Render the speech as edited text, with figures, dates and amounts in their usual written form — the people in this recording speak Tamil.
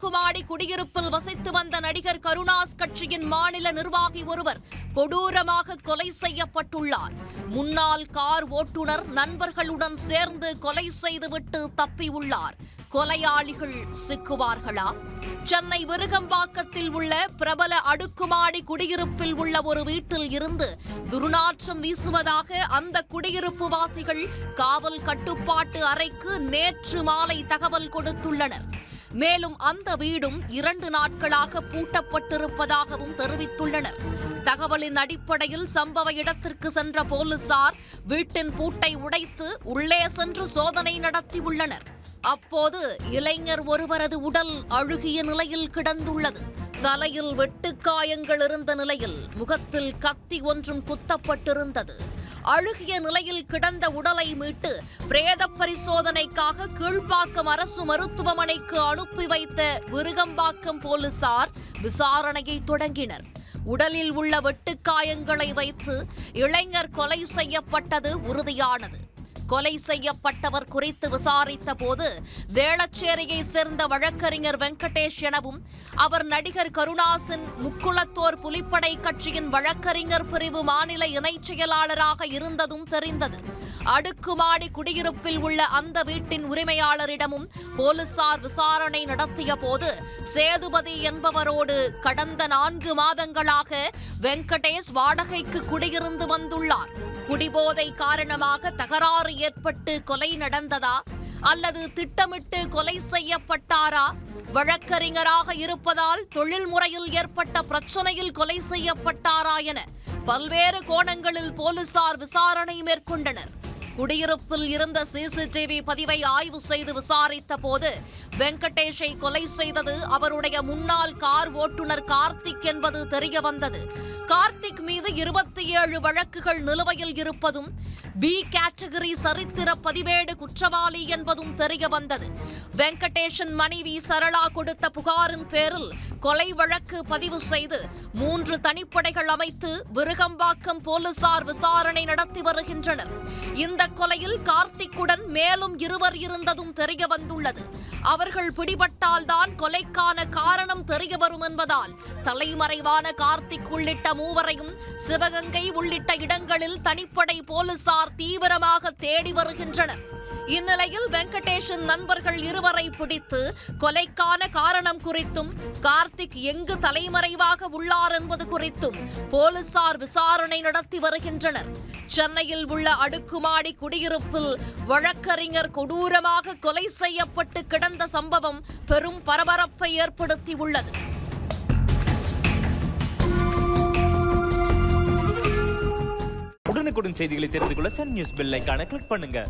அடுக்குமாடி குடியிருப்பில் வசித்து வந்த நடிகர் கருணாஸ் கட்சியின் மாநில நிர்வாகி ஒருவர் கொடூரமாக கொலை செய்யப்பட்டுள்ளார். முன்னாள் கார் ஓட்டுநர் நண்பர்களுடன் சேர்ந்து கொலை செய்துவிட்டு தப்பியுள்ளார். கொலையாளிகள் சிக்குவார்களா? சென்னை விருகம்பாக்கத்தில் உள்ள பிரபல அடுக்குமாடி குடியிருப்பில் உள்ள ஒரு வீட்டில் இருந்து துர்நாற்றம் வீசுவதாக அந்த குடியிருப்பு வாசிகள் காவல் கட்டுப்பாட்டு அறைக்கு நேற்று மாலை தகவல் கொடுத்துள்ளனர். மேலும் அந்த வீடும் 2 நாட்களாக பூட்டப்பட்டிருப்பதாகவும் தெரிவித்துள்ளனர். தகவலின் அடிப்படையில் சம்பவ இடத்திற்கு சென்ற போலீசார் வீட்டின் பூட்டை உடைத்து உள்ளே சென்று சோதனை நடத்தியுள்ளனர். அப்போது இளைஞர் ஒருவரது உடல் அழுகிய நிலையில் கிடந்துள்ளது. தலையில் வெட்டுக்காயங்கள் இருந்த நிலையில் முகத்தில் கத்தி ஒன்றும் குத்தப்பட்டிருந்தது. அழுகிய நிலையில் கிடந்த உடலை மீட்டு பிரேத பரிசோதனைக்காக கீழ்ப்பாக்கம் அரசு மருத்துவமனைக்கு அனுப்பி வைத்த விருகம்பாக்கம் போலீசார் விசாரணையை தொடங்கினர். உடலில் உள்ள வெட்டுக்காயங்களை வைத்து இளைஞர் கொலை செய்யப்பட்டது உறுதியானது. கொலை செய்யப்பட்டவர் குறித்து விசாரித்த போது வேளச்சேரியை சேர்ந்த வழக்கறிஞர் வெங்கடேஷ் எனவும் அவர் நடிகர் கருணாசின் முக்குளத்தோர் புலிப்படை கட்சியின் வழக்கறிஞர் பிரிவு மாநில இணைச் செயலாளராக இருந்ததும் தெரிந்தது. அடுக்குமாடி குடியிருப்பில் உள்ள அந்த வீட்டின் உரிமையாளரிடமும் போலீசார் விசாரணை நடத்திய போது சேதுபதி என்பவரோடு கடந்த 4 மாதங்களாக வெங்கடேஷ் வாடகைக்கு குடியிருந்து வந்துள்ளார். குடிபோதை காரணமாக தகராறு ஏற்பட்டு கொலை நடந்ததா அல்லது திட்டமிட்டு கொலை செய்யப்பட்டாரா? வழக்கறிஞராக இருப்பதால் தொழில் முறையில் ஏற்பட்ட பிரச்சனையில் கொலை செய்யப்பட்டாரா என பல்வேறு கோணங்களில் போலீசார் விசாரணை மேற்கொண்டனர். குடியிருப்பில் இருந்த சிசிடிவி பதிவை ஆய்வு செய்து விசாரித்த போது வெங்கடேஷை கொலை செய்தது அவருடைய முன்னாள் கார் ஓட்டுநர் கார்த்திக் என்பது தெரியவந்தது. கார்த்திக் மீது 27 வழக்குகள் நிலுவையில் இருப்பதும் பி கேட்டகரி சரித்திர பதிவேடு குற்றவாளி என்பதும் தெரியவந்தது. வெங்கடேஷன் மனைவி சரளா கொடுத்த புகாரின் பேரில் கொலை வழக்கு பதிவு செய்து 3 தனிப்படைகள் அமைத்து விருகம்பாக்கம் போலீசார் விசாரணை நடத்தி வருகின்றனர். இந்த கொலையில் கார்த்திக்குடன் மேலும் 2 இருந்ததும் தெரியவந்துள்ளது. அவர்கள் பிடிபட்டால்தான் கொலைக்கான காரணம் தெரியவரும் என்பதால் தலைமறைவான கார்த்திக் உள்ளிட்ட 3 சிவகங்கை உள்ளிட்ட இடங்களில் தனிப்படை போலீசார் தீவிரமாக தேடி வருகின்றனர். இந்நிலையில் வெங்கடேஷன் நண்பர்கள் 2 பிடித்து கொலைக்கான காரணம் குறித்தும் கார்த்திக் எங்கு தலைமறைவாக உள்ளார் என்பது குறித்தும் போலீசார் விசாரணை நடத்தி வருகின்றனர். சென்னையில் உள்ள அடுக்குமாடி குடியிருப்பில் வழக்கறிஞர் கொடூரமாக கொலை செய்யப்பட்டு கிடந்த சம்பவம் பெரும் பரபரப்பை ஏற்படுத்தியுள்ளது. உடனுக்குடன் செய்திகளை தெரிந்து கொள்ள சன் நியூஸ் பெல் ஐகானை கிளிக் பண்ணுங்க.